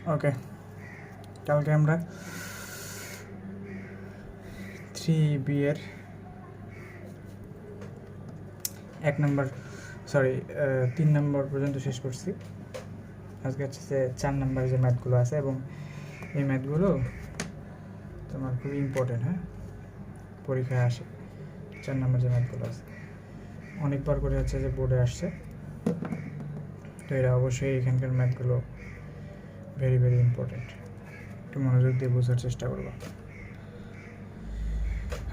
ওকে, কালকে আমরা 3B এর 3 নম্বর পর্যন্ত শেষ করছি। আজকে হচ্ছে যে 4 নম্বর যে ম্যাথগুলো আছে, এবং এই ম্যাথগুলো তোমার খুবই ইম্পর্টেন্ট, হ্যাঁ, পরীক্ষায় আসে। 4 নম্বর যে ম্যাথগুলো আছে অনেকবার করে হচ্ছে যে বোর্ডে আসছে, তো এরা অবশ্যই এখানকার ম্যাথগুলো ভেরি ভেরি ইম্পর্টেন্ট। একটু মনোযোগ দিয়ে বোঝার চেষ্টা করবো।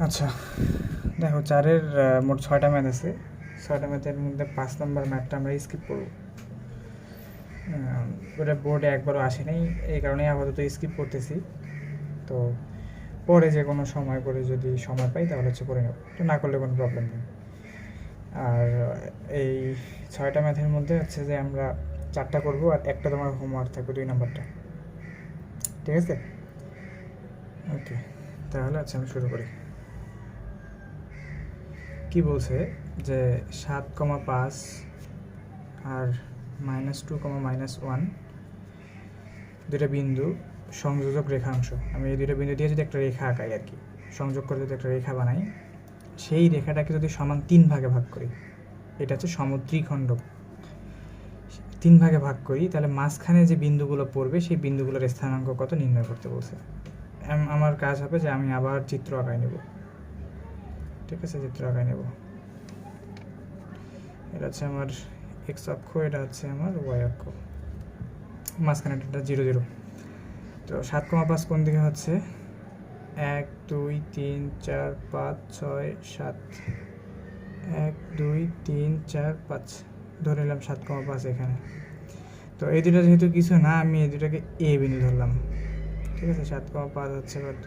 আচ্ছা দেখো, 4-এর মোট 6টা ম্যাথ আছে। 6টা ম্যাথের মধ্যে 5 নম্বর ম্যাথটা আমরা স্কিপ করবো। ওটা বোর্ডে একবারও আসে নাই, এই কারণে আপাতত স্কিপ করতেছি। তো পরে যে কোনো সময় করে যদি সময় পাই তাহলে হচ্ছে করে নেব, তো না করলে কোনো প্রবলেম নেই। আর এই 6টা ম্যাথের মধ্যে হচ্ছে যে আমরা 4টা করবো, আর একটা তোমার হোমওয়ার্ক থাকবে 2 নম্বরটা, ঠিক আছে? ওকে, তাহলে আচ্ছা আমি শুরু করি। কি বলছে যে 7,5 আর -2, -1 দুইটা বিন্দু সংযোজক রেখাংশ। আমি এই দুইটা বিন্দু দিয়ে যদি একটা রেখা আঁকাই আর কি, সংযোগ করে যদি একটা রেখা বানাই, সেই রেখাটাকে যদি সমান 3 ভাগে ভাগ করি, এটা হচ্ছে সমদ্বিখণ্ডক, 3 ভাগে ভাগ করি, তাহলে মাঝখানে যে বিন্দুগুলো পড়বে সেই বিন্দুগুলোর স্থানাঙ্ক কত নির্ণয় করতে বলছে। আমার কাজ হবে যে আমি আবার চিত্র আঁকাই নেব, ঠিক আছে? চিত্র আঁকাই নেব। এটা হচ্ছে আমার এক্স অক্ষ, এটা হচ্ছে আমার ওয়াই অক্ষ, মাঝখানে এটা 0 0। তো 7,5 কোন দিকে হচ্ছে? 1 2 3 4 5 6 7, 1 2 3 4 5 ধরে নিলাম 7,5 এখানে। তো এই দুটো যেহেতু কিছু না, আমি এই দুটাকে এ বিন্দু ধরলাম, ঠিক আছে? 7,5 হচ্ছে কত?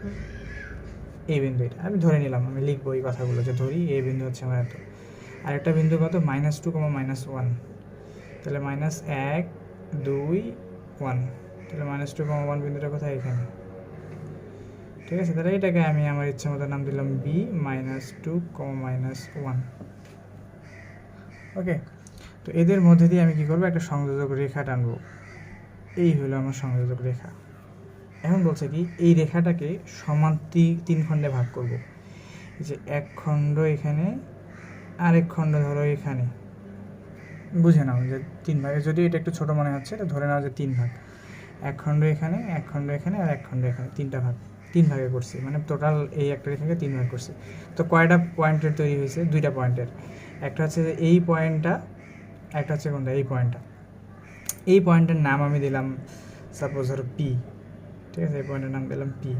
এ বিন্দু, এটা আমি ধরে নিলাম, আমি লিখবো এই কথাগুলো যে ধরি এ বিন্দু হচ্ছে আমার এত। আর একটা বিন্দু কত? -2, -1, তাহলে -1 2 1, তাহলে -2, 1 বিন্দুটা কোথায়? এখানে, ঠিক আছে? তাহলে এটাকে আমি আমার ইচ্ছা মতো নাম দিলাম বি -2, -1। ওকে, তো এদের মধ্যে দিয়ে আমি কি করবো? একটা সংযোজক রেখা টানবো। এই হলো আমার সংযোজক রেখা। এখন বলছে কি, এই রেখাটাকে সমান 3 খণ্ডে ভাগ করব। এই যে এক খণ্ড এখানে, আরেক খণ্ড ধরো এখানে, বুঝে নাও যে 3 ভাগে, যদি এটা একটু ছোট মনে হচ্ছে, এটা ধরে নাও যে 3 ভাগ। এক খণ্ড এখানে, এক খণ্ড এখানে, আর এক খণ্ড এখানে, 3টা ভাগ, 3 ভাগে করছি, মানে টোটাল এই একটা রেখাকে 3 ভাগ করছি। তো কয়টা পয়েন্টের তৈরি হয়েছে? 2টা পয়েন্টের। একটা হচ্ছে যে এই পয়েন্টটা, একটা হচ্ছে কোনটা? এই পয়েন্টটা। এই পয়েন্টের নাম আমি দিলাম সাপোজ ধরো পি, ঠিক আছে? এই পয়েন্টের নাম দিলাম পি।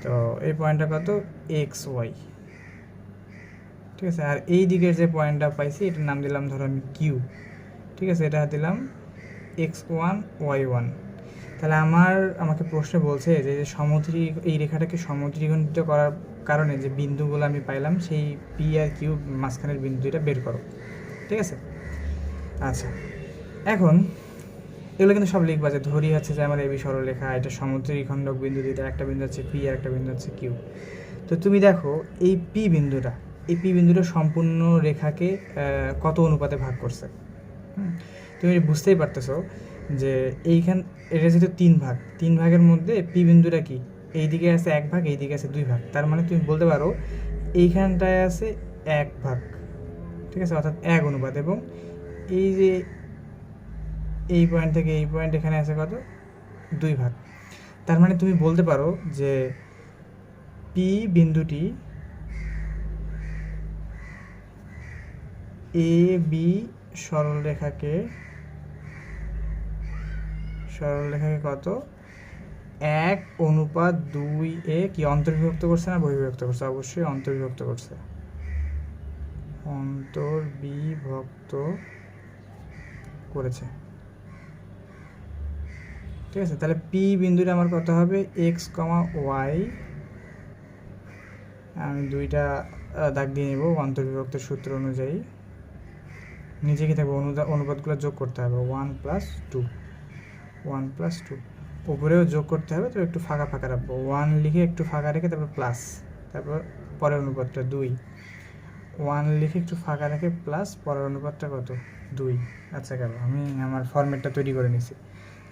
তো এই পয়েন্টটা কত? এক্স ওয়াই, ঠিক আছে? আর এই দিকের যে পয়েন্টটা পাইছি এটার নাম দিলাম ধরো আমি কিউ, ঠিক আছে? এটা দিলাম x1 y1। তাহলে আমাকে প্রশ্নে বলছে যে এই রেখাটাকে সমদ্বিখণ্ডিত করার কারণে যে বিন্দুগুলো আমি পাইলাম, সেই পি আর কিউ মাঝখানের বিন্দু দুইটা বের করো, ঠিক আছে? আচ্ছা, এখন এগুলো কিন্তু সব লিখবা যে ধরি হচ্ছে যে আমার এবি সরলরেখা, এটা সমদ্বিখণ্ডক বিন্দু দুইটা, একটা বিন্দু হচ্ছে পি আর একটা বিন্দু হচ্ছে কিউ। তো তুমি দেখো এই পি বিন্দুটা সম্পূর্ণ রেখাকে কত অনুপাতে ভাগ করছে। তুমি বুঝতেই পারতেছো যে এটা যেহেতু 3 ভাগের মধ্যে পি বিন্দুটা কি, এই দিকে আছে 1 ভাগ, এই দিকে আছে 2 ভাগ। তার মানে তুমি বলতে পারো এইখানটায় আছে 1 ভাগ, ঠিক আছে? অর্থাৎ 1 অনুপাত। এবং এই যে এই পয়েন্ট থেকে এই পয়েন্ট এখানে আছে কত? 2 ভাগ। তার মানে তুমি বলতে পারো যে পি বিন্দুটি এ বি সরলরেখাকে কত? 1:2 কি অন্তর্বিভক্ত করছে না বহির্বিভক্ত করছে? অবশ্যই অন্তর্বিভক্ত করছে, অন্তর্বিভক্ত করেছে, ঠিক আছে? তাহলে পি বিন্দুটা আমার কত হবে? এক্স, ওয়াই, আমি 2টা দাগ দিয়ে নেব অন্তর্বিভক্তের সূত্র অনুযায়ী। নিচে কি থাকবে? অনুপাতগুলো যোগ করতে হবে, 1 + 2, 1 + 2। উপরেও যোগ করতে হবে, তো একটু ফাঁকা ফাঁকা রাখবো, 1 লিখে একটু ফাঁকা রেখে তারপর প্লাস, তারপর পরের অনুপাতটা 2, 1 লিখে একটু ফাঁকা রেখে প্লাস, পরের অনুপাতটা কত? 2। আচ্ছা, গেল। আমি আমার ফরম্যাটটা তৈরি করে নিছি।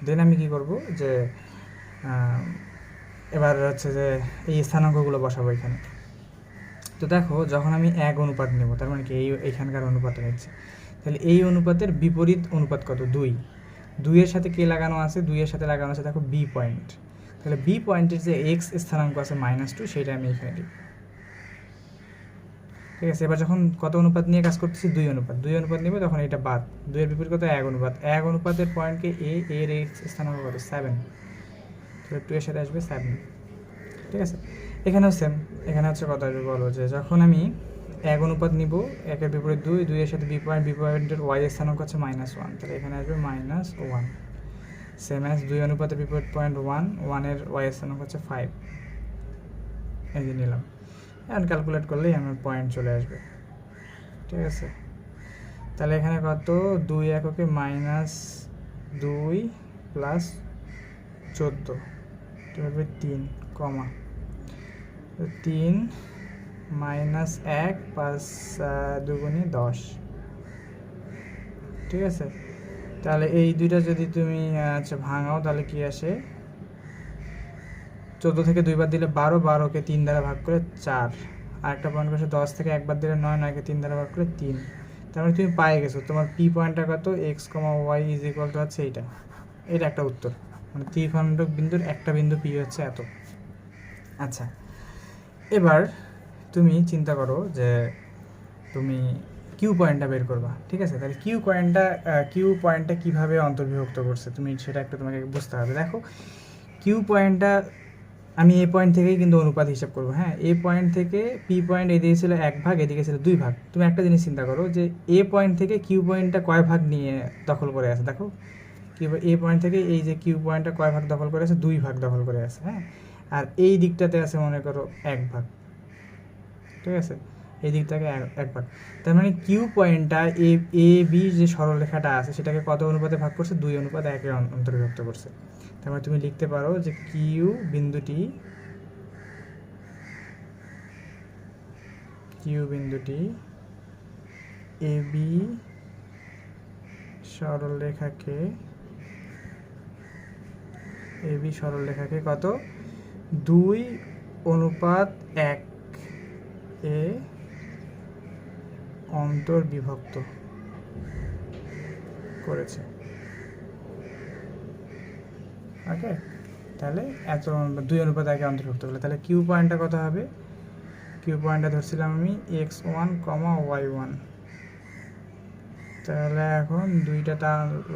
দেন আমি কি করব যে এবার হচ্ছে যে এই স্থানাঙ্কগুলো বসাবো এখানে। তো দেখো যখন আমি 1 অনুপাত নেব, তার মানে কি এইখানকার অনুপাতটা নিচ্ছি, তাহলে এই অনুপাতের বিপরীত অনুপাত কত? 2। 2 এর সাথে কে লাগানো আছে? 2 এর সাথে লাগানো আছে দেখো বি পয়েন্ট। তাহলে বি পয়েন্টের যে এক্স স্থানাঙ্ক আছে -2, সেটা আমি এখানে দিই। ঠিক আছে, এবার যখন কত অনুপাত নিয়ে কাজ করতেছি? 2 অনুপাত। 2 অনুপাত নেব, তখন এটা বাদ। 2 এর বিপরীত কত? 1 অনুপাত। 1 অনুপাতের পয়েন্টকে এর এক্স স্থানাঙ্ক কত? 7। তাহলে 2 এর সাথে আসবে 7। ঠিক আছে, এখানেও সেম। এখানে হচ্ছে কত আসবে বলো? যে যখন আমি 1 অনুপাত নিব, 1 এর বিপরীত 2, 2 এর সাথে বি পয়েন্টের ওয়াই স্থানাঙ্ক হচ্ছে -1, তাহলে এখানে আসবে -1। সেম অ্যাজ 2 অনুপাতের বিপরীত পয়েন্ট 1, 1 এর ওয়াই স্থানাঙ্ক হচ্ছে 5। এই যে নিলাম, এখন ক্যালকুলেট করলেই আমার পয়েন্ট চলে আসবে। ঠিক আছে, তাহলে এখানে কত? 2 এককে -2 প্লাস 14, এটা হবে 3, কমা 3 -1 5 2 গুণে 10। ঠিক আছে, তাহলে এই দুইটা যদি তুমি ভাঙাও, তাহলে কি আসে? 14 থেকে 2 বার দিলে 12, 12কে 3 দ্বারা ভাগ করে 4, আর একটা পয়েন্ট বসে 10 থেকে 1 বার দিলে 9, 9কে 3 দ্বারা ভাগ করে 3। তার মানে তুমি পায়ে গেছো তোমার পি পয়েন্টটা কত? X comma y is equal to হচ্ছে এইটা। এটা একটা উত্তর, মানে ত্রিখণ্ডক বিন্দুর একটা বিন্দু পি হচ্ছে এত। আচ্ছা, এবার তুমি চিন্তা করো যে তুমি কিউ পয়েন্টটা বের করবা। ঠিক আছে, তাহলে কিউ পয়েন্টটা কীভাবে অন্তর্বিভক্ত করছে তুমি সেটা একটু তোমাকে বুঝতে হবে। দেখো কিউ পয়েন্টটা আমি এ পয়েন্ট থেকেই কিন্তু অনুপাত হিসাব করবো। হ্যাঁ, এ পয়েন্ট থেকে পি পয়েন্ট এদিকে ছিল 1 ভাগ, এদিকে ছিল 2 ভাগ। তুমি একটা জিনিস চিন্তা করো যে এ পয়েন্ট থেকে কিউ পয়েন্টটা কয় ভাগ নিয়ে দখল করে আছে। দেখো এ পয়েন্ট থেকে এই যে কিউ পয়েন্টটা কয় ভাগ দখল করে আছে? 2 ভাগ দখল করে আছে। হ্যাঁ, আর এই দিকটাতে আছে মনে করো 1 ভাগ। ঠিক আছে, এই দিকটাকে 1 ভাগ। তার মানে কিউ পয়েন্টটা এ বি যে সরলরেখাটা আছে সেটাকে কত অনুপাতে ভাগ করছে? 2 অনুপাত 1 এ অন্তর্ভুক্ত করছে। তার মানে তুমি লিখতে পারো যে কিউ বিন্দুটি এ বি সরলরেখাকে কত? 2 অনুপাত 1 এ অন্তর্বিভক্ত করেছে। ওকে, তাহলে এত 2 অনুপাত 1 এ অন্তর্ভুক্ত করলে তাহলে কিউ পয়েন্টটা কত হবে? কিউ পয়েন্টটা ধরছিলাম আমি x1, y1। তাহলে এখন দুইটা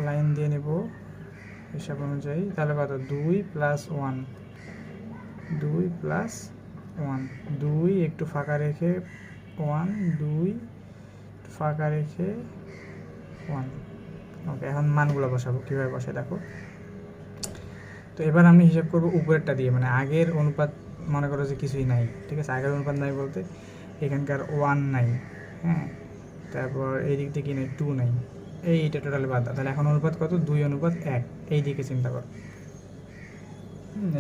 লাইন দিয়ে নেব হিসাব অনুযায়ী। তাহলে কত? 2 প্লাস 1, 2 একটু ফাঁকা রেখে 1, 2 ফাঁকা রেখে 1। ওকে, এখন মানগুলো বসাবো। কীভাবে বসে দেখো। তো এবার আমি হিসাব করব উপরেরটা দিয়ে, মানে আগের অনুপাত মনে করো যে কিছুই নাই। ঠিক আছে, আগের অনুপাত নাই বলতে এখানকার 1 নাই। হ্যাঁ, তারপর এই দিক থেকে নাই 2 নাই, এইটা টোটালি বাদ দাও। তাহলে এখন অনুপাত কত? 2 অনুপাত 1। এই দিকে চিন্তা করো,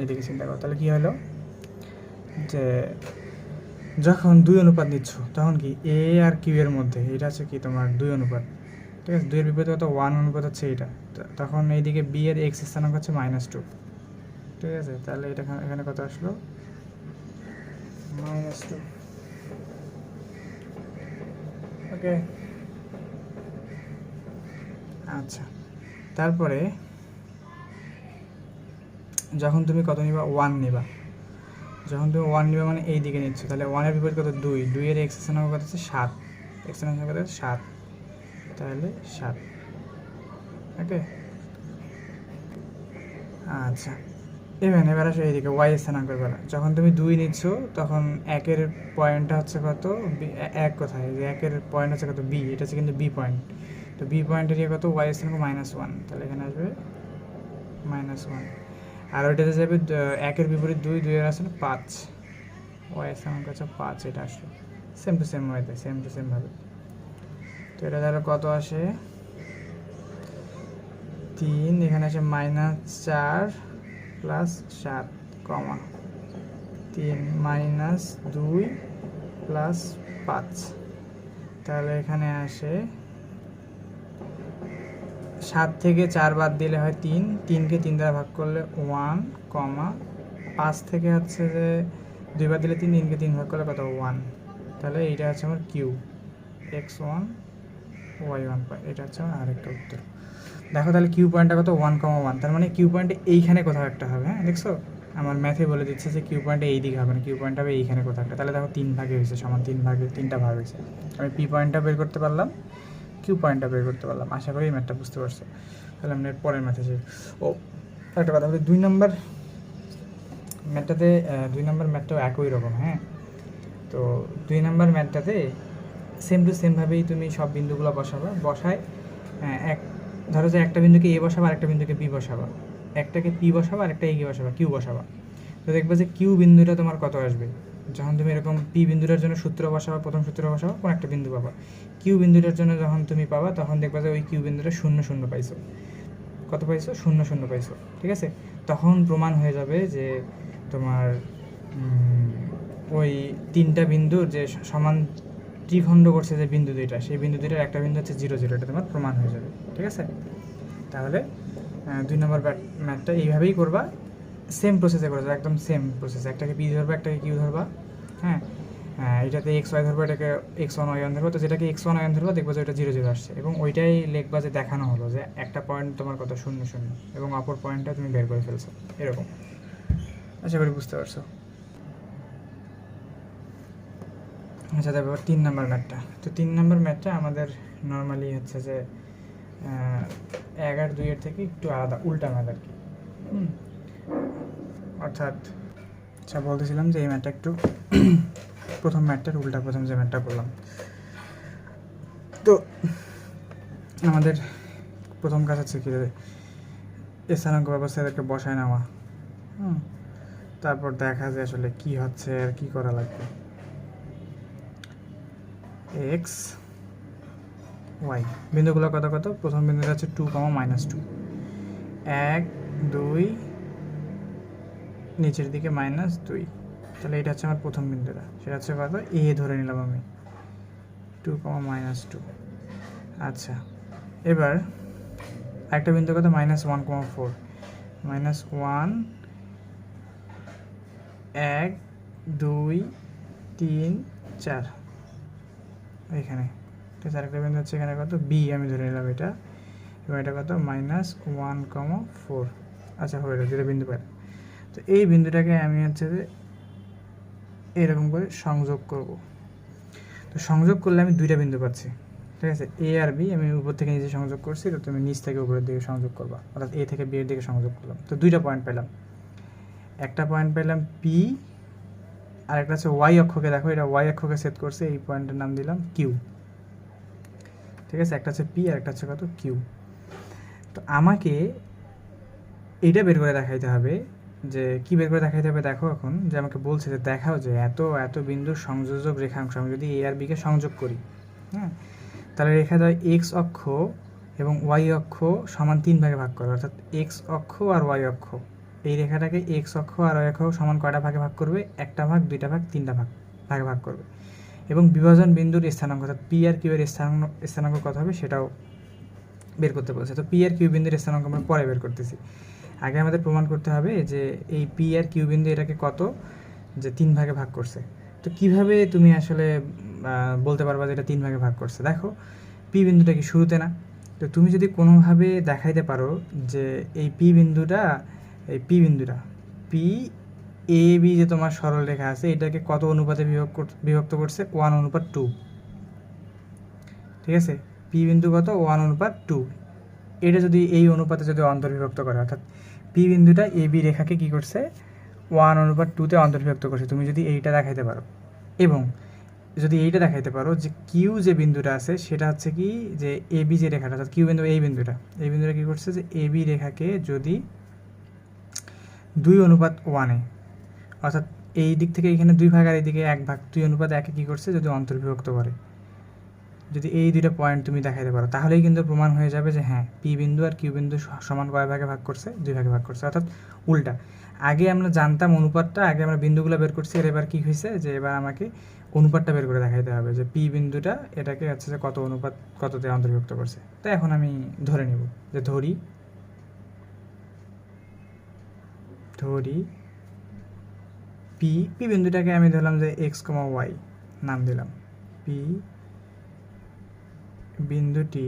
এইদিকে চিন্তা করো। তাহলে কী হলো যে যখন 2 অনুপাত নিচ্ছ তখন কি এ আর কিউ এর মধ্যে এটা হচ্ছে কি তোমার 2 অনুপাত। ঠিক আছে, 2 এর বিপরীতে কত? 1 অনুপাত হচ্ছে এইটা। তখন এইদিকে বি এর এক্স স্থানাঙ্ক হচ্ছে -2। ঠিক আছে, তাহলে এটা এখানে কত আসলো? -2। ওকে, আচ্ছা, তারপরে যখন তুমি কত নিবা? 1 নিবা। যখন তুমি 1 নিবা মানে এই দিকে নিচ্ছ, তাহলে 1 এর বিপরীত কত? 2। 2 এর এক্স স্থানাঙ্ক কত হচ্ছে 7। এক্স স্থানাঙ্ক কত? 7। তাহলে 7। ওকে, আচ্ছা, এবার আসো এইদিকে ওয়াই স্থানাঙ্ক বেলা। যখন তুমি 2 নিচ্ছ তখন 1 এর পয়েন্টটা হচ্ছে কত? 1 কোথায়? যে 1 এর পয়েন্ট হচ্ছে কত? বি। এটা হচ্ছে কিন্তু বি পয়েন্ট। তো বি পয়েন্টের কত? ওয়াই স্থানাঙ্ক -1। তাহলে এখানে আসবে -1। আর ওইটাতে যাবে 1 এর বিপরীত 2, 2 এর আসলে 5। ওয়াই স্থানাঙ্ক হচ্ছে 5। এটা আসলো সেম টু সেম ওয়েতে, সেম টু সেম ভাবে। তো এটা তাহলে কত আসে? 3, এখানে আসে -4 প্লাস 7, কমা 3 -2 প্লাস 5। তাহলে এখানে আসে 7 থেকে 4 বাদ দিলে হয় 3, 3কে 3 দ্বারা ভাগ করলে 1, 5 থেকে হচ্ছে যে 2 বাদ দিলে 3, 3কে 3 ভাগ করলে কত 1। তাহলে এইটা হচ্ছে আমার কিউ, x1 y1 পাই। এটা হচ্ছে আমার আরেকটা উত্তর। দেখো তাহলে কিউ পয়েন্টটা কত 1,1, তার মানে কিউ পয়েন্টে এইখানে কোথাও একটা হবে। হ্যাঁ দেখছো আমার ম্যাথে বলে দিচ্ছে যে কিউ পয়েন্টে এই দিকে হবে না, কিউ পয়েন্ট হবে এইখানে কোথাও একটা। তাহলে দেখো 3 ভাগে হয়েছে, সমান 3 ভাগে 3টা ভাগ হয়েছে। আমি পি পয়েন্টটা বের করতে পারলাম, কিউ পয়েন্টটা বের করতে পারলাম। আশা করি এই ম্যাথটা বুঝতে পারছো। তাহলে আমরা পরের ম্যাথে যাই। ও একটা কথা বলি, 2 নম্বর ম্যাথটাতে 2 নম্বর ম্যাথটাও একই রকম। হ্যাঁ তো 2 নম্বর ম্যাথটাতে সেম টু সেমভাবেই তুমি সব বিন্দুগুলো বসাবা। বসায় এক ধরো যে একটা বিন্দুকে এ বসাবা, আরেকটা বিন্দুকে বি বসাবা, একটাকে পি বসাবা, আরেকটা এ বসাবা, কিউ বসাবা। তো দেখবে যে কিউ বিন্দুটা তোমার কত আসবে। যখন তুমি এরকম পি বিন্দুটার জন্য সূত্র বসাবা, প্রথম সূত্র বসাবা, কোন একটা বিন্দু পাবা। কিউ বিন্দুটার জন্য যখন তুমি পাবা, তখন দেখবা যে ওই কিউ বিন্দুটা 0 0 পাইছো। কত পাইছো? 0 0 পাইছো। ঠিক আছে, তখন প্রমাণ হয়ে যাবে যে তোমার ওই 3টা বিন্দুর যে সমান ত্রিখণ্ড করছে যে বিন্দু দুইটা, সেই বিন্দু দুইটার একটা বিন্দু হচ্ছে 0 0, এটা তোমার প্রমাণ হয়ে যাবে। ঠিক আছে, তাহলে 2 নম্বর ম্যাথটা এইভাবেই করবা, সেম প্রসেসে করবা, একদম সেম প্রসেস। একটাকে পি ধরবা, একটাকে কিউ ধরবা। হ্যাঁ এটাতে এক্স ওয়াই ধরবা, এটাকে x1 y1 ধরবা। তো যেটাকে x1 y1 ধরবা দেখবা যে ওটা 0 0 আসছে, এবং ওইটাই লিখবা যে দেখানো হলো যে একটা পয়েন্ট তোমার কত 0 0 এবং অপর পয়েন্টটা তুমি বের করে ফেলছো, এরকম। আশা করি বুঝতে পারছো। আচ্ছা তারপর 3 নম্বর ম্যাথটা। তো 3 নম্বর ম্যাথটা আমাদের নর্মালি হচ্ছে যে 1 আর 2 এর থেকে একটু আলাদা, উল্টা ম্যাথ আর কি। অর্থাৎ আচ্ছা বলতেছিলাম যে এই ম্যাথটা একটু প্রথম ম্যাথটার উল্টা, প্রথম যে ম্যাথটা করলাম। তো আমাদের প্রথম কাজ হচ্ছে কি স্থানাঙ্ক ব্যবস্থায় এদেরকে বসায় নেওয়া। তারপর দেখা যায় আসলে কি হচ্ছে আর কি করা লাগবে। এক্স ওয়াই বিন্দুগুলো কত কত, প্রথম বিন্দুটা হচ্ছে 2, -2, 1 2, নিচের দিকে -2। তাহলে এটা হচ্ছে আমার প্রথম বিন্দুটা, সেটা হচ্ছে কত এ ধরে নিলাম আমি, 2, -2। আচ্ছা এবার একটা বিন্দু কত -1,4, -1 1 2 3 4 এখানে। ঠিক আছে, আরেকটা বিন্দু হচ্ছে এখানে কত বি আমি ধরে নিলাম এটা, এবং এটা কত -1,4। আচ্ছা হয়ে গেল, যেটা বিন্দু পাই। তো এই বিন্দুটাকে আমি হচ্ছে যে এরকম করে সংযোগ করব। তো সংযোগ করলে আমি 2টা বিন্দু পাচ্ছি। ঠিক আছে, এ আর বি আমি উপর থেকে নিচে সংযোগ করছি, তো তুমি নিচ থেকে উপরের দিকে সংযোগ করবা, অর্থাৎ এ থেকে বি এর দিকে সংযোগ করলাম। তো 2টা পয়েন্ট পেলাম, একটা পয়েন্ট পেলাম পি, আর একটা হচ্ছে ওয়াই অক্ষকে, দেখো এটা ওয়াই অক্ষকে সেট করছে, এই পয়েন্টের নাম দিলাম কিউ। ঠিক আছে, একটা হচ্ছে পি আর একটা হচ্ছে কত কিউ। তো আমাকে এইটা বের করে দেখাইতে হবে, যে কি বের করে দেখাইতে হবে। দেখো এখন যে আমাকে বলছে যে দেখাও যে এত এত বিন্দুর সংযোজক রেখাংশ আমি যদি এ আর বিকে সংযোগ করি, হ্যাঁ তাহলে রেখা যায় এক্স অক্ষ এবং ওয়াই অক্ষ সমান 3 ভাগে ভাগ করে, অর্থাৎ এক্স অক্ষ আর ওয়াই অক্ষ, এই রেখাটাকে এক্স অক্ষ আর ওয়াই অক্ষ সমান কয়টা ভাগে ভাগ করবে, একটা ভাগ, 2টা ভাগ, 3টা ভাগে ভাগ করবে। এবং বিভাজন বিন্দুর স্থানাঙ্ক, অর্থাৎ পি আর কিউ এর স্থানাঙ্ক কত হবে সেটাও বের করতে বলছে। তো পি আর কিউ বিন্দুর স্থানাঙ্ক আমরা পরে বের করতেছি, আগে আমাদের প্রমাণ করতে হবে যে এই পি আর কিউ বিন্দু এটাকে কত, যে 3 ভাগে ভাগ করছে। তো কিভাবে তুমি আসলে বলতে পারবা যে এটা 3 ভাগে ভাগ করছে। দেখো পি বিন্দুটা কি শুরুতে না, তো তুমি যদি কোনোভাবে দেখাইতে পারো যে এই পি বিন্দুটা পি এ বি যে তোমার সরল রেখা আছে, এটাকে কত অনুপাতে বিভক্ত করছে, 1:2। ঠিক আছে, পি বিন্দু কত 1:2, এটা যদি এই অনুপাতে যদি অন্তর্বিভক্ত করে, অর্থাৎ পি বিন্দুটা এ বি রেখাকে কি করছে 1:2-তে অন্তর্বিভক্ত করছে, তুমি যদি এইটা দেখাইতে পারো, এবং যদি এইটা দেখাইতে পারো যে কিউ যে বিন্দুটা আছে সেটা হচ্ছে কি যে এ বি যে রেখাটা, অর্থাৎ কিউ বিন্দু এই বিন্দুটা কি করছে যে এ বি রেখাকে যদি 2:1-এ, অর্থাৎ এই দিক থেকে এখানে 2 ভাগ আর এইদিকে 1 ভাগ, 2:1-এ কী করছে যদি অন্তর্বিভক্ত করে, যদি এই দুইটা পয়েন্ট তুমি দেখাইতে পারো তাহলেই কিন্তু প্রমাণ হয়ে যাবে যে হ্যাঁ পি বিন্দু আর কিউ বিন্দু সমান কয় ভাগে ভাগ করছে, 2 ভাগে ভাগ করছে। অর্থাৎ উল্টা, আগে আমরা জানতাম অনুপাতটা, আগে আমরা বিন্দুগুলো বের করছি, আর এবার কী হয়েছে যে এবার আমাকে অনুপাতটা বের করে দেখাইতে হবে যে পি বিন্দুটা এটাকে হচ্ছে যে কত অনুপাত কততে অন্তর্ভুক্ত করছে। তো এখন আমি ধরে নেব যে ধরি পি বিন্দুটাকে আমি ধরলাম যে এক্স কমা ওয়াই নাম দিলাম। পি বিন্দুটি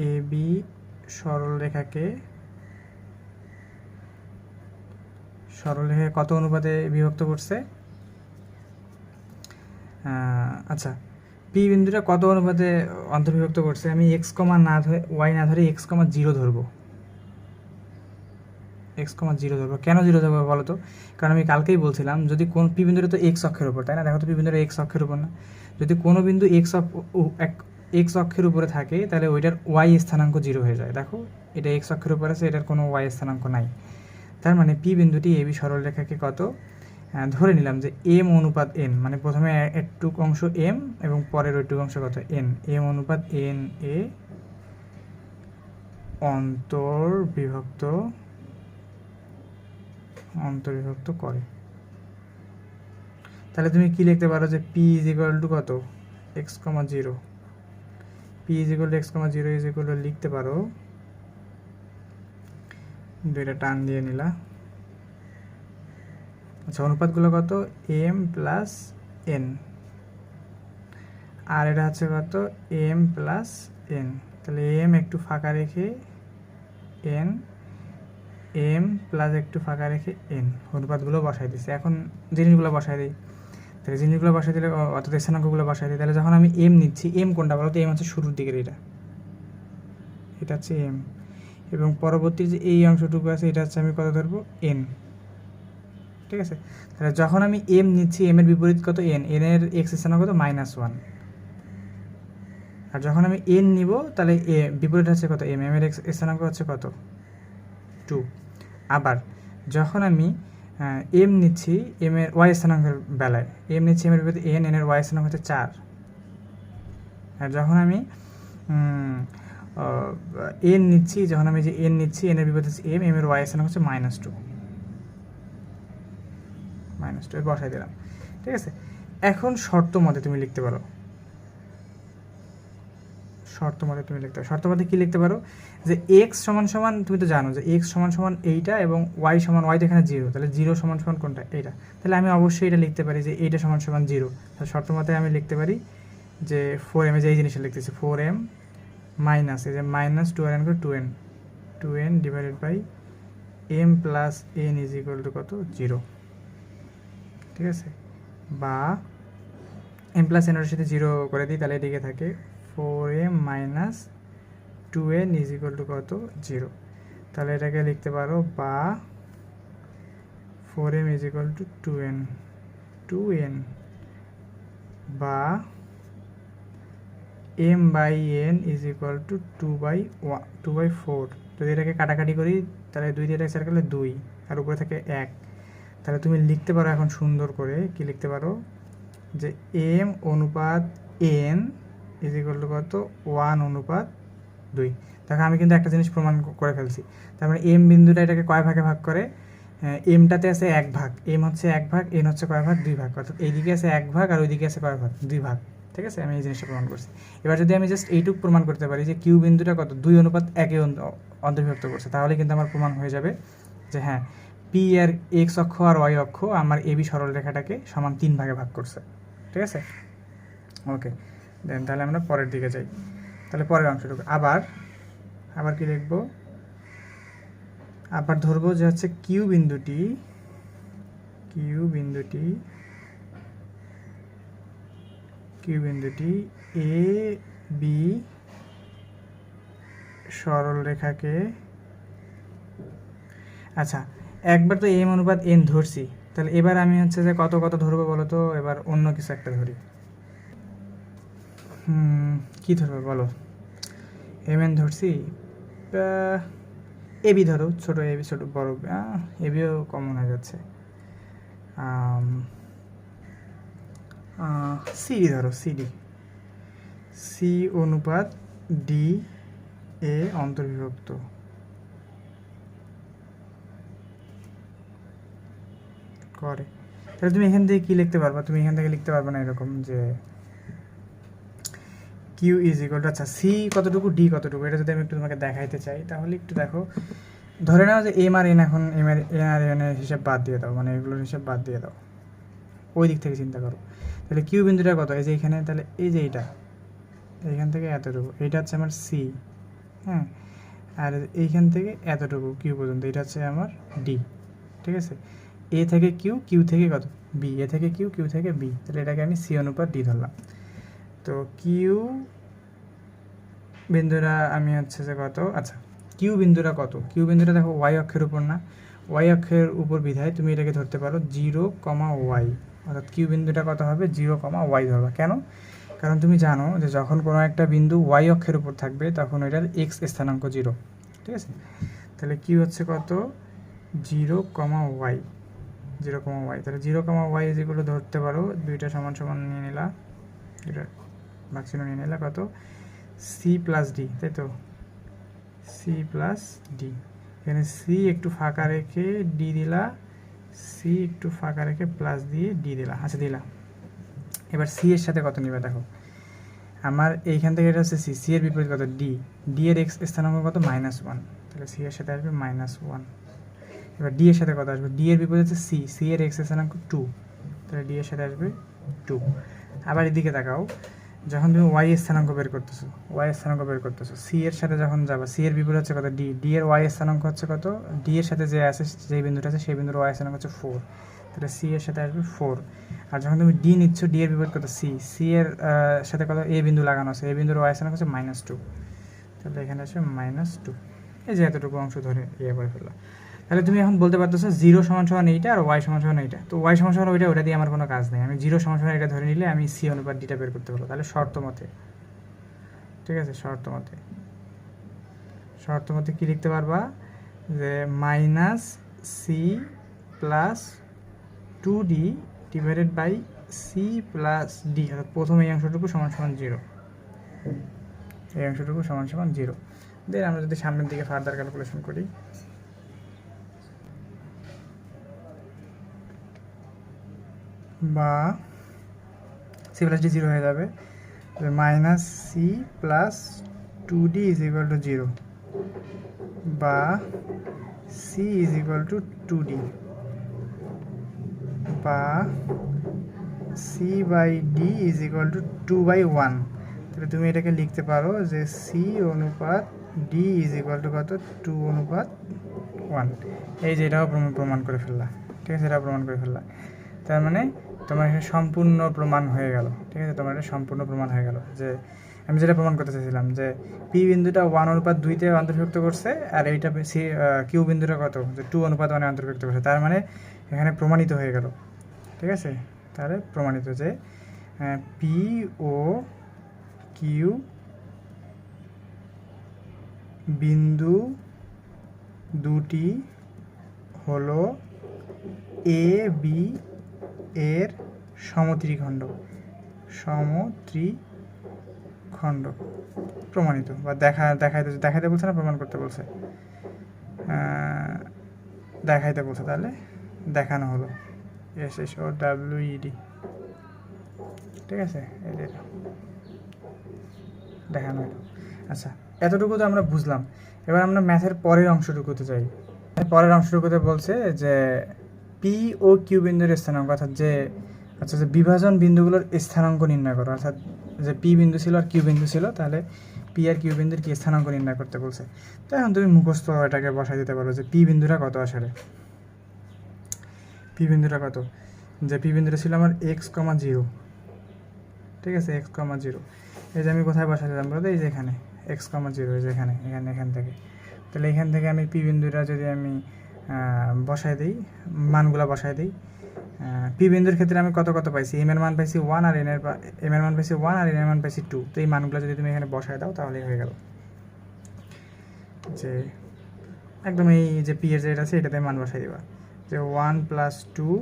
এ বি সরলরেখাকে কত অনুপাতে বিভক্ত করছে? আচ্ছা, পি বিন্দুটা কত অনুপাতে অন্তর্বিভক্ত করছে? আমি এক্স কমা না ধরে ওয়াই না ধরে এক্স কমা জিরো ধরবো। এক্স কমা জিরো ধরবো। কেন জিরো ধরবো বলো তো? কারণ আমি কালকেই বলছিলাম যদি কোন পি বিন্দুটা তো এক্স অক্ষের উপর, তাই না? দেখো তো পি বিন্দুটা এক্স অক্ষের উপর না? যদি কোনো বিন্দু এক্স অক্ষের উপরে থাকে তাহলে ওইটার ওয়াই স্থানাঙ্ক জিরো হয়ে যায়। দেখো এটা এক্স অক্ষের উপর আছে, এটার কোনো ওয়াই স্থানাঙ্ক নাই। তার মানে পি বিন্দুটি এবি সরলরেখাকে কত ধরে নিলাম যে এম অনুপাত এন, মানে প্রথমে একটুক অংশ এম এবং পরের ওইটুক অংশ কত এন, এম অনুপাত এন এ অন্তর্বিভক্ত করে। তাহলে তুমি কি লিখতে পারো যে পি ইজ ইকুয়াল টু কত? X comma zero. P is equal to x comma zero is equal two লিখতে পারো, দুইটা টান দিয়ে নিলা। আচ্ছা, অনুপাতগুলো কত? এম প্লাস এন, আর এটা হচ্ছে কত? M plus N. তাহলে এম একটু ফাঁকা রেখে এন, এম প্লাস একটু ফাঁকা রেখে এন, অনুপাতগুলো বসাই দিচ্ছে। এখন জিনিসগুলো বসাই দিই। তাহলে জিনিসগুলো বসাই দিলে অর্থাৎ স্থানাঙ্কগুলো বসাই দিই। তাহলে যখন আমি এম নিচ্ছি, এম কোনটা বলো তো? এম হচ্ছে শুরুর দিকের, এটা হচ্ছে এম, এবং পরবর্তী যে এই অংশটুকু আছে এটা হচ্ছে আমি কত ধরবো? এন। ঠিক আছে? তাহলে যখন আমি এম নিচ্ছি, এম এর বিপরীত কত? এন, এন এর এক্স স্থানাঙ্ক কত? -1। আর যখন আমি এন নিব তাহলে বিপরীত হচ্ছে কত? এম, এম এর এক্স স্থানাঙ্ক হচ্ছে কত? 2। আবার যখন আমি এম নিচ্ছি, এম এর ওয়াই স্থানাঙ্কের বেলায় এম নিচ্ছি, এম এর বিপরীত এন, এন এর ওয়াই স্থানাঙ্ক হচ্ছে 4। আর যখন আমি এন নিচ্ছি, যখন আমি যে এন নিচ্ছি, এন এর বিপরীত হচ্ছে এম, এম এর ওয়াই স্থানাঙ্ক হচ্ছে -2। -2 বসাই দিলাম। ঠিক আছে? এখন শর্ত মতে তুমি লিখতে পারো, শর্ত মতে কি লিখতে পারো? যে এক্স সমান সমান, তুমি তো জানো যে এক্স সমান সমান এইটা এবং ওয়াই সমান, ওয়াই তো এখানে জিরো, তাহলে জিরো সমান সমান কোনটা? এইটা। তাহলে আমি অবশ্যই এটা লিখতে পারি যে এইটা সমান সমান জিরো। তাহলে শর্ত মতে আমি লিখতে পারি যে 4m, যে এই জিনিসটা লিখতেছি 4m মাইনাস এই যে -2n করে 2n divided by m plus n is equal to কত? 0। ঠিক আছে? বা m প্লাস n এর সাথে 0 করে দিই, তাহলে এদিকে থাকে 4m minus 2n is equal to কত? 0। তাহলে এটাকে লিখতে পারো বা 4m is equal two 2n বা m by n is equal to 2/4। যদি এটাকে কাটাকাটি করি তাহলে 2 দিয়ে এটা স্যার করলে 2, আর উপরে থাকে 1। তাহলে তুমি লিখতে পারো এখন সুন্দর করে, কি লিখতে পারো? যে m অনুপাত n ইজ ইকুয়াল টু কত? 1/2। দেখো আমি কিন্তু একটা জিনিস প্রমাণ করে ফেলছি। তার মানে এম বিন্দুটা এটাকে কয় ভাগে ভাগ করে? এমটাতে আছে 1 ভাগ, এম হচ্ছে 1 ভাগ, এন হচ্ছে কয় ভাগ? 2 ভাগ। অর্থাৎ এইদিকে আছে 1 ভাগ আর ওইদিকে আছে কয় ভাগ? 2 ভাগ। ঠিক আছে? আমি এই জিনিসটা প্রমাণ করছি। এবার যদি আমি জাস্ট এইটুক প্রমাণ করতে পারি যে কিউ বিন্দুটা কত? 2:1 অন্তর্ভুক্ত করছে, তাহলে কিন্তু আমার প্রমাণ হয়ে যাবে যে হ্যাঁ পি এর এক্স অক্ষ আর ওয়াই অক্ষ আমার এবি সরলরেখাটাকে সমান 3 ভাগে ভাগ করছে। ঠিক আছে? ওকে, দেন তাহলে আমরা পরের দিকে যাই। তাহলে পরের অংশটুকু আবার কি লিখব? আবার ধরবো যে হচ্ছে কিউ বিন্দুটি এ বি সরলরেখাকে, আচ্ছা একবার তো এম অনুপাত এন ধরছি, তাহলে এবার আমি হচ্ছে যে কত কত ধরবো বলো তো? এবার অন্য কিছু একটা ধরি। কি ধরবো বলো? এম এন ধরছি, এবি ধরো, ছোট এবি, ছোট বড় এবিও কমন হয়ে যাচ্ছে। সিডি ধরো, সিডি সি অনুপাত ডি এ অন্তর্বিভক্ত। করে তাহলে তুমি এখান থেকে কি লিখতে পারবা? তুমি এখান থেকে লিখতে পারবে না এরকম যে কিউ ইজ ইকুয়াল টু, আচ্ছা সি কতটুকু ডি কতটুকু, এটা যদি আমি একটু তোমাকে দেখাইতে চাই তাহলে একটু দেখো। ধরে নাও যে এম আর এন, এখন এম আর এন এর হিসাব বাদ দিয়ে দাও, মানে এগুলোর হিসাব বাদ দিয়ে দাও, ওই দিক থেকে চিন্তা করো। তাহলে কিউ বিন্দুটা কত? এই যে এখানে, তাহলে এই যে এইটা, এইখান থেকে এতটুকু, এইটা হচ্ছে আমার সি, হ্যাঁ, আর এইখান থেকে এতটুকু কিউ পর্যন্ত, এটা হচ্ছে আমার ডি, ঠিক আছে। এ থেকে কিউ, কিউ থেকে কত? বি, এ থেকে কিউ, কিউ থেকে বি, তাহলে এটাকে আমি সি অনুপাত ডি ধরলাম। তো কিউ বিন্দুরা আমি হচ্ছে যে কত, আচ্ছা কিউ বিন্দুরা কত? কিউ বিন্দুরা দেখো ওয়াই অক্ষের উপর না, ওয়াই অক্ষের উপর বিধায় তুমি এটাকে ধরতে পারো 0,y, অর্থাৎ কিউ বিন্দুটা কত হবে? 0,y ধরবা। কেন? কারণ তুমি জানো যে যখন কোনো একটা বিন্দু ওয়াই অক্ষের উপর থাকবে তখন ওইটার এক্স স্থানাঙ্ক 0, ঠিক আছে। তাহলে কিউ হচ্ছে কত? 0,y, 0,y, তাহলে 0,y যেগুলো ধরতে পারো, দুইটা সমান সমান নিয়ে নিলা, এটা ভাগচিহ্ন নিয়ে নিলা, কত? সি প্লাস ডি, তাই তো, সি প্লাস ডি। এখানে সি একটু ফাঁকা রেখে ডি দিলা, সি একটু ফাঁকা রেখে প্লাস দিয়ে ডি দিলা, আচ্ছা দিলা। এবার সি এর সাথে কত নিবে দেখো, আমার এইখান থেকে এটা হচ্ছে সি, সি এর বিপরীত কত? ডি, ডি এর এক্স স্থানাঙ্ক কত? -1, তাহলে সি এর সাথে আসবে -1। এবার ডি এর সাথে কত আসবে? ডি এর বিপরীত হচ্ছে সি, সি এর এক্স স্থানাঙ্ক 2, তাহলে ডি এর সাথে আসবে 2। আবার এদিকে তাকাও, যখন তুমি ওয়াই স্থানাঙ্ক বের করতেছো, ওয়াই স্থানাঙ্ক বের করতেছো, সি এর সাথে যখন যাবা, সি এর বিপরীত হচ্ছে কত? ডি, ডি এর ওয়াই স্থানাঙ্ক হচ্ছে কত? ডি এর সাথে যে আছে, যেই বিন্দুটা আছে সেই বিন্দুর ওয়াই স্থানাঙ্ক হচ্ছে 4, তাহলে সি এর সাথে আসবে 4। আর যখন তুমি ডি নিচ্ছ, ডি এর বিপরীত কত? সি, সি এর সাথে কত? এ বিন্দু লাগানো আছে, এ বিন্দুর ওয়াই স্থানাঙ্ক হচ্ছে -2, তাহলে এখানে আসবে -2। এই যে এতটুকু অংশ ধরে ইয়ে করে ফেললাম। তাহলে তুমি এখন বলতে পারতেছো 0 সমান সমান এইটা আর ওয়াই সমান সমান এইটা, তো ওয়াই সমান সমান ওইটা, ওটা দিয়ে আমার কোনো কাজ নেই, আমি 0 সমান সমান এটা ধরে নিলে আমি সি অনুপাত ডিটা বের করতে পারবো। তাহলে শর্ত মতে, ঠিক আছে, শর্ত মতে, শর্ত মতে কী লিখতে পারবা? যে -c plus 2d divided by C plus D, অর্থাৎ প্রথম এই অংশটুকু সমান সমান 0, এই অংশটুকু সমান সমান 0। দেন আমরা যদি সামনের দিকে ফার্দার ক্যালকুলেশন করি, বা সি প্লাস ডি 0 হয়ে যাবে, -c plus 2d is equal to 0, বা c is equal to 2d, বা c by d is equal to 2/1। তাহলে তুমি এটাকে লিখতে পারো যে c অনুপাত d ইজ ইকুয়াল টু কত? 2/1। এই যে এটাও প্রমাণ করে ফেললা, ঠিক আছে, এটাও প্রমাণ করে ফেললা। তার মানে তোমার এখানে সম্পূর্ণ প্রমাণ হয়ে গেল, ঠিক আছে, তোমার এটা সম্পূর্ণ প্রমাণ হয়ে গেল যে আমি যেটা প্রমাণ করতে চাইছিলাম, যে পি বিন্দুটা 1/2-তে অন্তর্ভুক্ত করছে, আর এইটা সি কিউ বিন্দুটা কত? যে 2/1 অন্তর্ভুক্ত করছে। তার মানে এখানে প্রমাণিত হয়ে গেল, ঠিক আছে, তাহলে প্রমাণিত যে পি ও কিউ বিন্দু দুটি হলো এ বি এর সমত্রিখণ্ড, সমত্রিখণ্ড প্রমাণিত, বা দেখাইতে বলছে না, প্রমাণ করতে বলছে, দেখাইতে বলছে, তাহলে দেখানো হলো, SSOWED, ঠিক আছে, এটা দেখানো হলো। আচ্ছা, এতটুকু তো আমরা বুঝলাম। এবার আমরা ম্যাথের পরের অংশটুকুতে যাই। পরের অংশটুকুতে বলছে যে পি ও কিউ বিন্দুর স্থানাঙ্ক, অর্থাৎ যে আচ্ছা যে বিভাজন বিন্দুগুলোর স্থানাঙ্ক নির্ণয় করো, অর্থাৎ যে পি বিন্দু ছিল আর কিউ বিন্দু ছিল, তাহলে পি আর কিউ বিন্দুর কি স্থানাঙ্ক নির্ণয় করতে বলছে। তো এখন তুমি মুখস্থ এটাকে বসাই দিতে পারো যে পি বিন্দুটা কত আসলে, পি বিন্দুটা কত? যে পি বিন্দুটা ছিল আমার x,0, ঠিক আছে, x,0। এই যে আমি কোথায় বসাই দিলাম বলতে, এই যে এখানে x,0, এই যে এখানে, এখান থেকে। তাহলে এখান থেকে আমি পি বিন্দুটা যদি আমি বসাই দিই, মানগুলো বসাই দিই, পি বিন্দুর ক্ষেত্রে আমি কত কত পাইছি, এম এর মান পাইছি 1 আর এম এর মান পাইছি 1 আর এন এর মান পাইছি 2। তো এই মানগুলো যদি তুমি এখানে বসায় দাও তাহলেই হয়ে গেল, যে একদম এই যে পি এর যেটা আছে এটাতে মান বসাই দিবা, যে 1 + 2,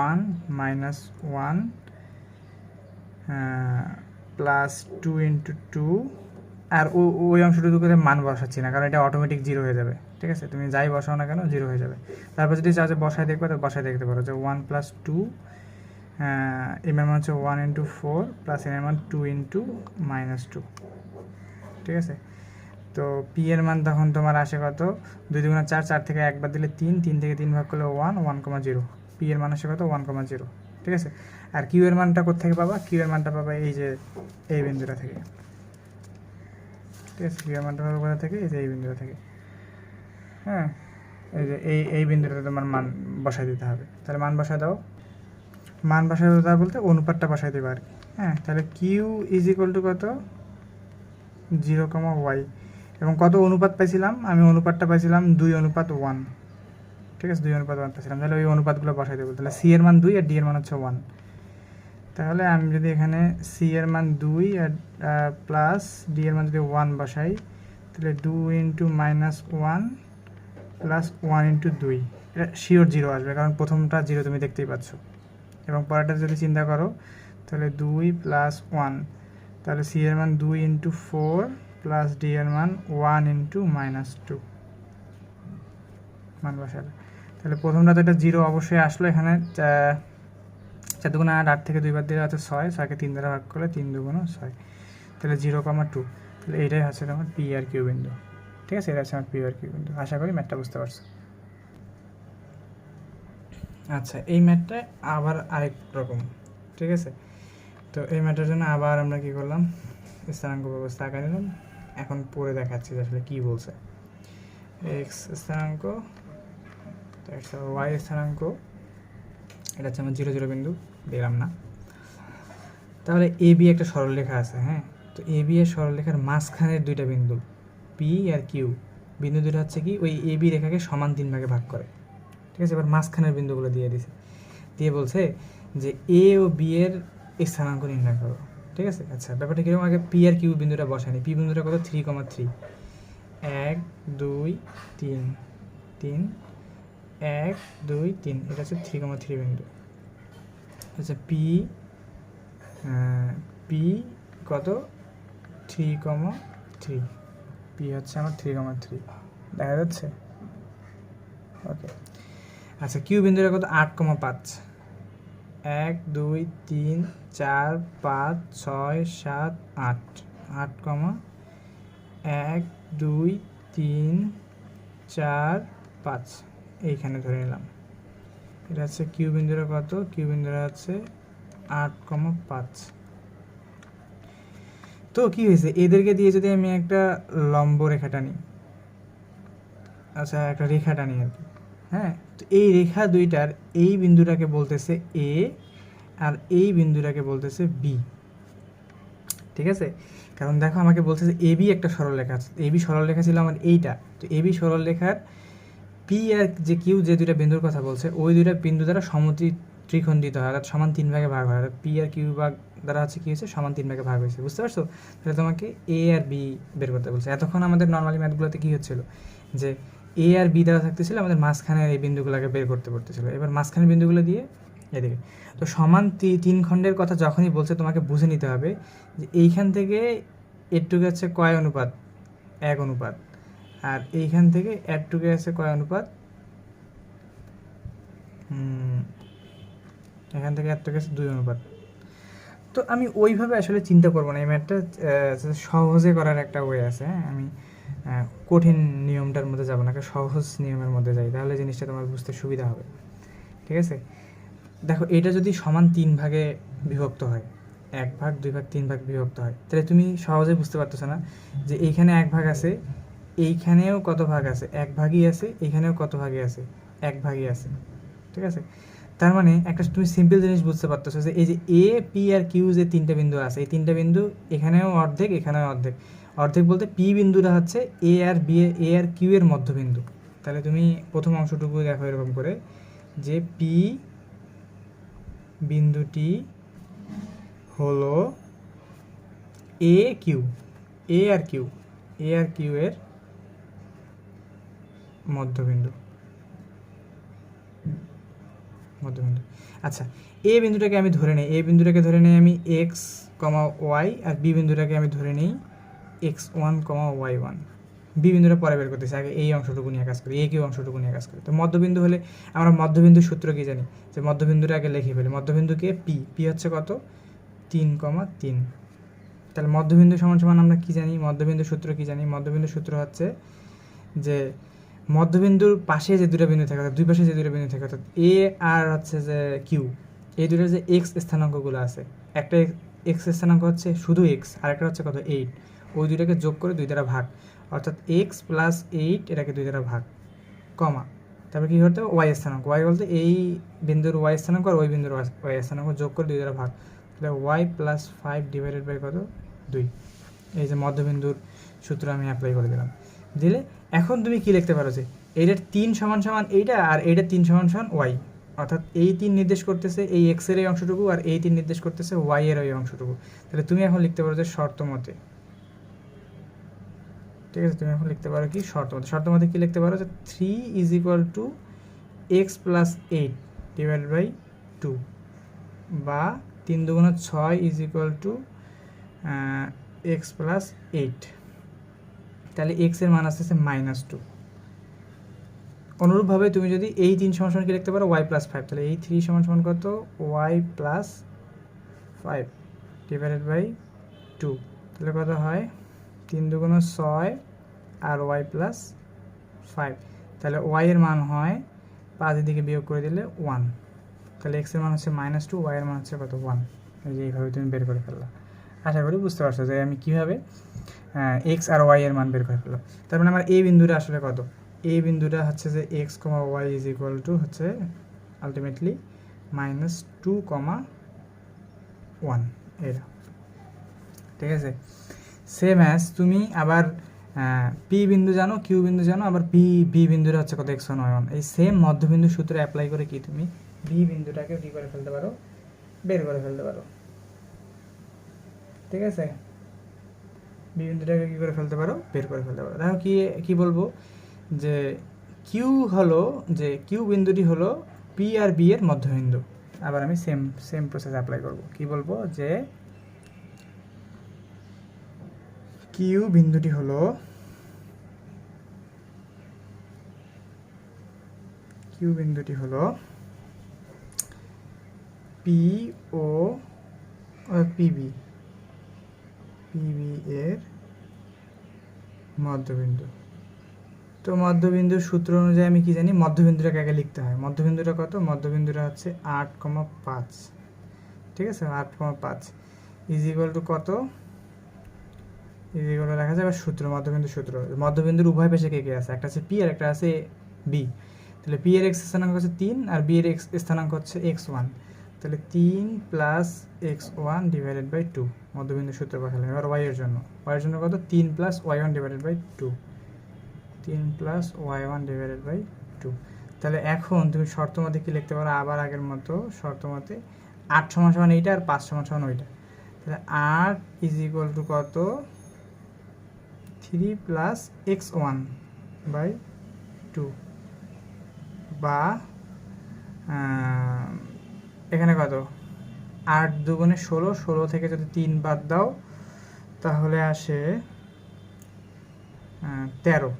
1 - 1, প্লাস 2 ইন্টু 2, আর ওই অংশটুকু করে মান বসাচ্ছি না, কারণ এটা অটোমেটিক 0 হয়ে যাবে। ঠিক আছে, তুমি যাই বসাও না কেন 0 হয়ে যাবে। তারপর যদি চাও যে বসায় দেখবে তো বসায় দেখতে পারো যে 1 প্লাস 2, এর মান হচ্ছে 1 ইন্টু 4 প্লাস এর মান 2 ইন্টু -2। ঠিক আছে, তো পি এর মান তখন তোমার আসে কত, 2 2 4, 4 থেকে 1 বাদ দিলে 3, 3 থেকে 3 ভাগ করলে 1, 1,0। পি এর মান আসে কত, 1,0। ঠিক আছে, আর কিউ এর মানটা কোথেকে পাবা, কিউ এর মানটা পাবা এই যে এই বিন্দুটা থেকে। ঠিক আছে, কিউ এর মানটা পাবা কোথা থেকে, এই যে এই বিন্দুটা থেকে। হ্যাঁ, এই যে এই বিন্দুটাতে তোমার মান বসাই দিতে হবে। তাহলে মান বসায় দাও, মান বসাই দাও বলতে অনুপাতটা বসাই দেবে আর কি। হ্যাঁ, তাহলে কিউ ইজ ইকুয়াল টু কত, 0,y। এবং কত অনুপাত পাইছিলাম আমি, অনুপাতটা পাইছিলাম 2:1। ঠিক আছে, 2:1 পাইছিলাম। তাহলে ওই অনুপাতগুলো বসাই দেবো। তাহলে সি এর মান 2 আর ডি এর মান হচ্ছে 1। তাহলে আমি যদি এখানে সি এর মান 2 আর প্লাস ডি এর মান যদি 1 বসাই, তাহলে 2 ইন্টু -1 প্লাস 1 ইন্টু 2, এটা শিওর 0 আসবে, কারণ প্রথমটা 0 তুমি দেখতেই পাচ্ছ। এবং পরেরটা যদি চিন্তা করো, তাহলে 2 প্লাস 1, তাহলে সি এর মান 2 ইন্টু 4 প্লাস ডি এর মান 1 ইন্টু -2 মান বসালে। তাহলে প্রথমটা তো এটা 0 অবশ্যই আসলো। এখানে 4 2 8, 8 থেকে 2 বাদ দিলে হচ্ছে 6, 6কে 3 দ্বারা ভাগ করলে 3 2 6, তাহলে 0,2। তাহলে এইটাই হচ্ছে তোমার পি আর কিউ বিন্দু। ঠিক আছে, এটা হচ্ছে আমার পি আর কিউ বিন্দু। আশা করি ম্যাথটা বুঝতে পারছো। আচ্ছা, এই ম্যাথটা আবার আরেক রকম। ঠিক আছে, তো এই ম্যাথটার জন্য আবার আমরা কী করলাম, স্থানাঙ্ক ব্যবস্থা আঁকা নিলাম। এখন পরে দেখাচ্ছি যে আসলে কী বলছে। এক্স স্থানাঙ্ক, ওয়াই স্থানাঙ্ক, এটা হচ্ছে আমার 0 0 বিন্দু, দিলাম না। তাহলে এ বি একটা সরলরেখা আছে। হ্যাঁ, তো এ বি এর সরলরেখার মাঝখানের দুইটা বিন্দু পি আর কিউ, বিন্দু দুটো হচ্ছে কি ওই এ বি রেখাকে সমান 3 ভাগে ভাগ করে। ঠিক আছে, এবার মাঝখানের বিন্দুগুলো দিয়ে দিছে, দিয়ে বলছে যে এ ও বি এর স্থানাঙ্ক নির্ণয় করো। ঠিক আছে, আচ্ছা ব্যাপারটা কীরকম, আগে পি আর কিউ বিন্দুটা বসানি। পি বিন্দুটা কত, 3,3, 1 2 3 3 1 2 3, এটা হচ্ছে 3,3 বিন্দু। আচ্ছা পি পি কত, 3,3, পি হচ্ছে আমার 3,3, দেখা যাচ্ছে। ওকে, আচ্ছা কিউ বিন্দুটা কত, 8,5, 1 2 3 4 5 6 7 8, 8,1 2 3 4 5, এইখানে ধরে নিলাম। এটা হচ্ছে কিউ বিন্দুটা কত, কিউ বিন্দুটা হচ্ছে 8,5। তো কি হয়েছে, এদেরকে দিয়ে যদি আমি একটা লম্ব রেখা টানি, আচ্ছা একটা রেখা টানি আর কি। হ্যাঁ, তো এই রেখা দুইটার এই বিন্দুটাকে বলতেছে এ আর এই বিন্দুটাকে বলতেছে বি। ঠিক আছে, কারণ দেখো আমাকে বলতেছে এ বি একটা সরলরেখা আছে, এ বি সরলরেখা ছিল আমার এইটা। তো এ বি সরলরেখার পি আর যে কিউ যে দুইটা বিন্দুর কথা বলছে, ওই দুইটা বিন্দু দ্বারা ত্রিখণ্ডিত হয়, অর্থাৎ সমান 3 ভাগে ভাগ হয়। অর্থাৎ পি আর কিউ ভাগ দ্বারা হচ্ছে কী হয়েছে, সমান 3 ভাগে ভাগ হয়েছে। বুঝতে পারছো? তাহলে তোমাকে এ আর বি বের করতে বলছে। এতক্ষণ আমাদের নর্মালি ম্যাথগুলোতে কী হচ্ছিল, যে এ আর বি দ্বারা থাকতেছিল, আমাদের মাঝখানের এই বিন্দুগুলোকে বের করতে পড়তেছিল। এবার মাঝখানের বিন্দুগুলো দিয়ে এদিকে, তো সমান 3 খণ্ডের কথা যখনই বলছে তোমাকে বুঝে নিতে হবে যে এইখান থেকে এরটুকু হচ্ছে কয় অনুপাত, 1 অনুপাত, আর এইখান থেকে এরটুকু আছে কয় অনুপাত, এখান থেকে এরটুকু আছে 2 অনুপাত। তো আমি ওইভাবে আসলে চিন্তা করবো না, এই ম্যাথটা সহজে করার একটা ওয়ে আছে। হ্যাঁ, আমি কঠিন নিয়মটার মধ্যে যাবো না, সহজ নিয়মের মধ্যে যাই, তাহলে জিনিসটা তোমার বুঝতে সুবিধা হবে। ঠিক আছে, দেখো এটা যদি সমান 3 ভাগে বিভক্ত হয়, 1 ভাগ 2 ভাগ 3 ভাগ বিভক্ত হয়, তাহলে তুমি সহজে বুঝতে পারতেছো না যে এইখানে 1 ভাগ আছে, এইখানেও কত ভাগ আছে, 1 ভাগই আছে, এইখানেও কত ভাগই আছে, 1 ভাগই আছে। ঠিক আছে, তার মানে একটা তুমি সিম্পল জিনিস বুঝতে পারতেছো যে এই যে এ পি আর কিউ যে 3টা বিন্দু আছে, এই 3টা বিন্দু এখানেও অর্ধেক, এখানেও অর্ধেক। অর্ধেক বলতে পি বিন্দুটা হচ্ছে এ আর বি, এ আর কিউ এর মধ্যবিন্দু। তাহলে তুমি প্রথম অংশটুকু দেখো এরকম করে, যে পি বিন্দুটি হলো এ কিউ, এ আর কিউ, এ আর কিউ এর মধ্যবিন্দু। আচ্ছা, এ বিন্দুটাকে আমি ধরে নেই, এ বিন্দুটাকে ধরে নেই আমি এক্স কমা ওয়াই, আর বি বিন্দুটাকে আমি ধরে নিই x1 কমা y1। বি বিন্দুটা পরে বের করতেছি, আগে এই অংশটুকু নিয়ে কাজ করি, এই কিউ অংশটুকু নিয়ে কাজ করি। তো মধ্যবিন্দু হলে আমরা মধ্যবিন্দুর সূত্র কি জানি, যে মধ্যবিন্দুটা আগে লিখে ফেলি। মধ্যবিন্দুকে পি হচ্ছে কত 3,3। তাহলে মধ্যবিন্দু সমান সমান আমরা কি জানি, মধ্যবিন্দুর সূত্র কি জানি, মধ্যবিন্দুর সূত্র হচ্ছে যে মধ্যবিন্দুর পাশে যে দুটো বিন্দু থাকে, অর্থাৎ দুই পাশে যে দুটো বিন্দু থাকে, অর্থাৎ এ আর হচ্ছে যে কিউ, এই দুটোর যে এক্স স্থানাঙ্কগুলো আছে, একটা এক্স স্থানাঙ্ক হচ্ছে শুধু এক্স, আর একটা হচ্ছে কত 8, ওই দুইটাকে যোগ করে 2 দ্বারা ভাগ, অর্থাৎ এক্স প্লাস 8 এটাকে 2 দ্বারা ভাগ, কমা, তারপর কী করতে হবে ওয়াই স্থানাঙ্ক, ওয়াই বলতে এই বিন্দুর ওয়াই স্থানাঙ্ক আর ওই বিন্দুর ওয়াই স্থানাঙ্ক যোগ করে 2 দ্বারা ভাগ, তাহলে ওয়াই প্লাস 5 ডিভাইডেড বাই কত 2। এই যে মধ্যবিন্দুর সূত্র আমি অ্যাপ্লাই করে দিলাম। দিলে এখন তুমি কি লিখতে পারো, যে এইটার 3 সমান সমান এইটা, আর এইটার 3 সমান সমান ওয়াই, অর্থাৎ এই 3 নির্দেশ করতেছে এই এক্স এর এই অংশটুকু, আর এই 3 নির্দেশ করতেছে ওয়াই এর ওই অংশটুকু। তাহলে তুমি এখন লিখতে পারো যে শর্ত মতে, ঠিক আছে, তুমি এখন লিখতে পারো কি শর্ত মতে, শর্ত মতে কি লিখতে পারো, যে 3 is equal to x plus 8 divide by 2, বা 3 2 6 is equal to x plus 8। তাহলে এক্স এর মান আসতেছে -2। অনুরূপভাবে তুমি যদি এই 3 সমান সমান কি লিখতে পারো ওয়াই প্লাস 5, তাহলে এই 3 সমান সমান কত ওয়াই প্লাস 5 ডিভাইডেড বাই 2, তাহলে কত হয় 3 2 6 আর ওয়াই প্লাস 5, তাহলে ওয়াই এর মান হয় 5 দিকে বিয়োগ করে দিলে 1, তাহলে এক্স এর মান হচ্ছে -2, ওয়াই এর মান হচ্ছে কত 1। এই যে এইভাবে তুমি বের করে ফেললা। আশা করি বুঝতে পারছো যে আমি কীভাবে এক্স আর ওয়াই এর মান বের করে ফেললাম। তার মানে আমার এই বিন্দুটা আসলে কত, এই বিন্দুটা হচ্ছে যে x comma y is equal to হচ্ছে আলটিমেটলি -2,1 এটা, ঠিক আছে। সেম অ্যাজ তুমি আবার পি বিন্দু জানো, কিউ বিন্দু জানো, আবার বি বিন্দুটা হচ্ছে কত x1 y1, এই সেম মধ্যবিন্দু সূত্র অ্যাপ্লাই করে কি তুমি বি বিন্দুটাকে কী করে ফেলতে পারো, বের করে ফেলতে পারো, ঠিক আছে। বি বিন্দুটাকে কী করে ফেলতে পারো, বের করে ফেলতে পারো। দেখো কি বলবো, যে কিউ হলো, যে কিউ বিন্দুটি হলো পি আর বি এর মধ্যবিন্দু। আবার আমি সেম প্রসেস অ্যাপ্লাই করব, কি বলবো, যে কিউ বিন্দুটি হলো পি ও পিবি এর মধ্যবিন্দু। তো মধ্যবিন্দুর সূত্র অনুযায়ী আমি কি জানি, মধ্যবিন্দুটাকে আগে লিখতে হয়। মধ্যবিন্দুটা কত, মধ্যবিন্দুটা হচ্ছে 8,5, ঠিক আছে, 8,5 ইজ ইকুয়াল টু কত, ইজ ইকুয়াল টু লেখা যায় সূত্র, মধ্যবিন্দুর সূত্র। মধ্যবিন্দুর উভয় পাশে কে আছে, একটা আছে পি আর একটা আছে বি। তাহলে পি এর এক্স স্থানাঙ্ক হচ্ছে 3 আর বি এর এক্স স্থানাঙ্ক হচ্ছে x1, তাহলে 3 প্লাস x1 ডিভাইডেড বাই 2 মধ্যবিন্দুর সূত্র পাঠালাম। এবার ওয়াই এর জন্য কত, 3 plus y1 divided by 2, 3 plus y1 divided by 2। তাহলে এখন তুমি শর্ত মতে কি লিখতে পারো, আবার আগের মতো শর্ত মতে 8 সমান সমান এইটা আর 5 সমান সমান ওইটা, তাহলে 8 ইজ ইকুয়াল টু কত 3 প্লাস x1 বাই 2, বা এখানে কত 8 2 16, 16 থেকে যদি 3 বাদ দাও তাহলে আসে 13,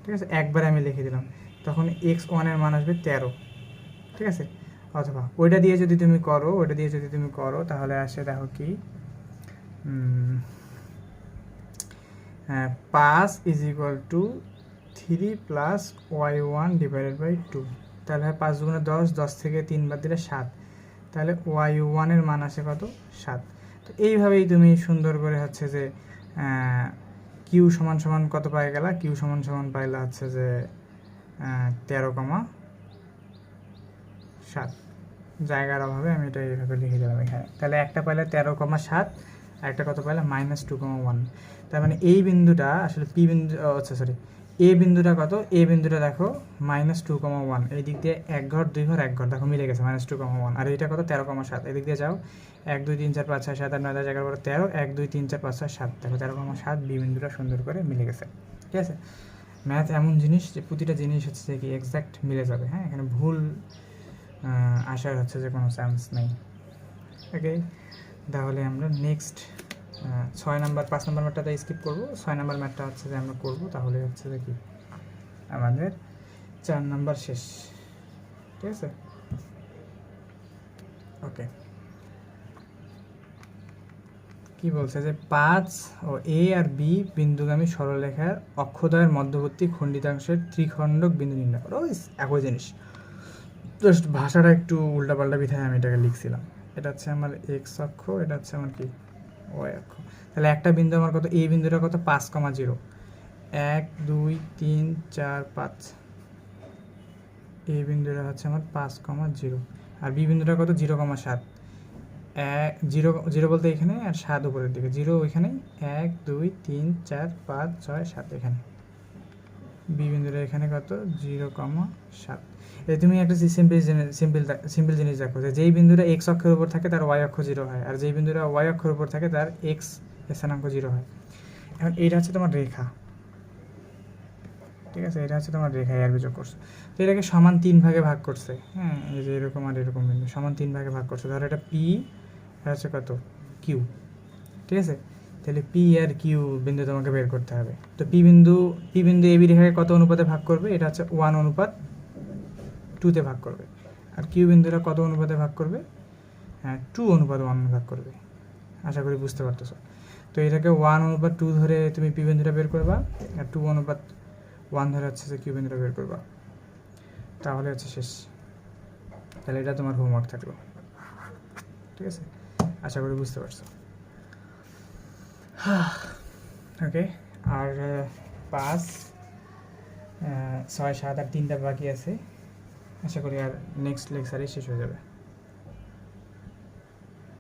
ঠিক আছে। একবারে আমি লিখে দিলাম, তখন x1 এর মান আসবে 13, ঠিক আছে। অথবা ওইটা দিয়ে যদি তুমি করো, তাহলে আসে দেখো কি 5 is equal to 3 plus y1 divided by 2, তাহলে হয় 5 2 10, 10 থেকে 3 বাদ দিলে 7, তাহলে y1 এর মান আসে কত 7। তো এইভাবেই তুমি সুন্দর করে হচ্ছে যে কিউ সমান সমান কত পাই গেলা, কিউ সমান সমান পাইলা হচ্ছে যে 13,7। জায়গার অভাবে আমি এটা এইভাবে লিখে দিলাম এখানে। তাহলে একটা পাইলে 13,7, আর একটা কত পাইলে -2,1। তার মানে এই বিন্দুটা আসলে পি বিন্দু, আচ্ছা সরি, এ বিন্দুটা কত, এ বিন্দুটা দেখো -2,1, এই দিক দিয়ে 1 ঘর 2 ঘর 1 ঘর দেখো মিলে গেছে -2,1, আর এইটা কত 13,7, এদিক দিয়ে যাও 1 2 3 4 5 6 7 8 9 10 11 12 13, 1 2 3 4 5 6 7, দেখো 13,7 বি বিন্দুটা সুন্দর করে মিলে গেছে, ঠিক আছে। ম্যাথ এমন জিনিস যে প্রতিটা জিনিস হচ্ছে কি এক্স্যাক্ট মিলে যাবে, হ্যাঁ, এখানে ভুল আসার হচ্ছে যে কোনো চান্স নেই, ওকে। তাহলে আমরা নেক্সট 6 নাম্বার 5 নাম্বার ম্যাথটা স্কিপ করব, 6 নাম্বার ম্যাথটা হচ্ছে যে আমরা করব, তাহলে হচ্ছে যে কি আমাদের 4 নাম্বার শেষ। ঠিক আছে, ওকে। কি বলছে যে 5 ও এ আর বি বিন্দুগামী সরলরেখার অক্ষদ্বয়ের মধ্যবর্তী খণ্ডিতাংশের ত্রিখণ্ডক বিন্দু নির্ণয় করো। একই জিনিস, জাস্ট ভাষাটা একটু উল্টাপাল্টা বিধায় আমি এটাকে লিখছিলাম। এটা হচ্ছে আমার এক্স অক্ষ, এটা হচ্ছে আমার কি ওয়াই অক্ষ। তাহলে একটা বিন্দু আমার কত, এই বিন্দুটা কত 5,0, 1 2 3 4 5, এই বিন্দুটা হচ্ছে আমার 5,0, আর বি বিন্দুটা কত 0,7, 0 বলতে এখানে, আর 7 উপরের দিকে, 0 ওইখানে, 1 2 3 4 5 6 7 এখানে, বি বিন্দুটা এখানে কত 0,7। এই তুমি একটা সিম্পল জিনিস দেখো যে যেই বিন্দুটা এক্স অক্ষের উপর থাকে তার ওয়াই অক্ষ 0 হয়, আর যেই বিন্দুটা ওয়াই অক্ষের উপর থাকে তার এক্স স্থানাঙ্ক 0 হয়। এখন এইটা হচ্ছে তোমার রেখা, ঠিক আছে, এটা হচ্ছে তোমার রেখা এর বিযোগ করছে। তো এটাকে সমান 3 ভাগে ভাগ করছে, হ্যাঁ, এই যে এরকম আর এরকম বিন্দু সমান 3 ভাগে ভাগ করছে। ধরো এটা পি, এটা হচ্ছে কত কিউ, ঠিক আছে। তাহলে পি আর কিউ বিন্দু তোমাকে বের করতে হবে। তো পি বিন্দু এবি রেখাকে কত অনুপাতে ভাগ করবে, এটা হচ্ছে 1:2 ভাগ করবে। আর কিউ বিন্দুটা কত অনুপাতে ভাগ করবে, হ্যাঁ 2:1 ভাগ করবে। আশা করি বুঝতে পারতেছো। তো এটাকে 1:2 ধরে তুমি পি বিন্দুটা বের করবা, আর 2:1 ধরে হচ্ছে যে কিউ বিন্দুটা বের করবা, তাহলে হচ্ছে শেষ। তাহলে এটা তোমার হোমওয়ার্ক থাকলো, ঠিক আছে, আশা করি বুঝতে পারছো। ওকে, আর 5 6 7 আর 3টা বাকি আছে, আশা করি আর নেক্সট লেকচারে শেষ হয়ে যাবে।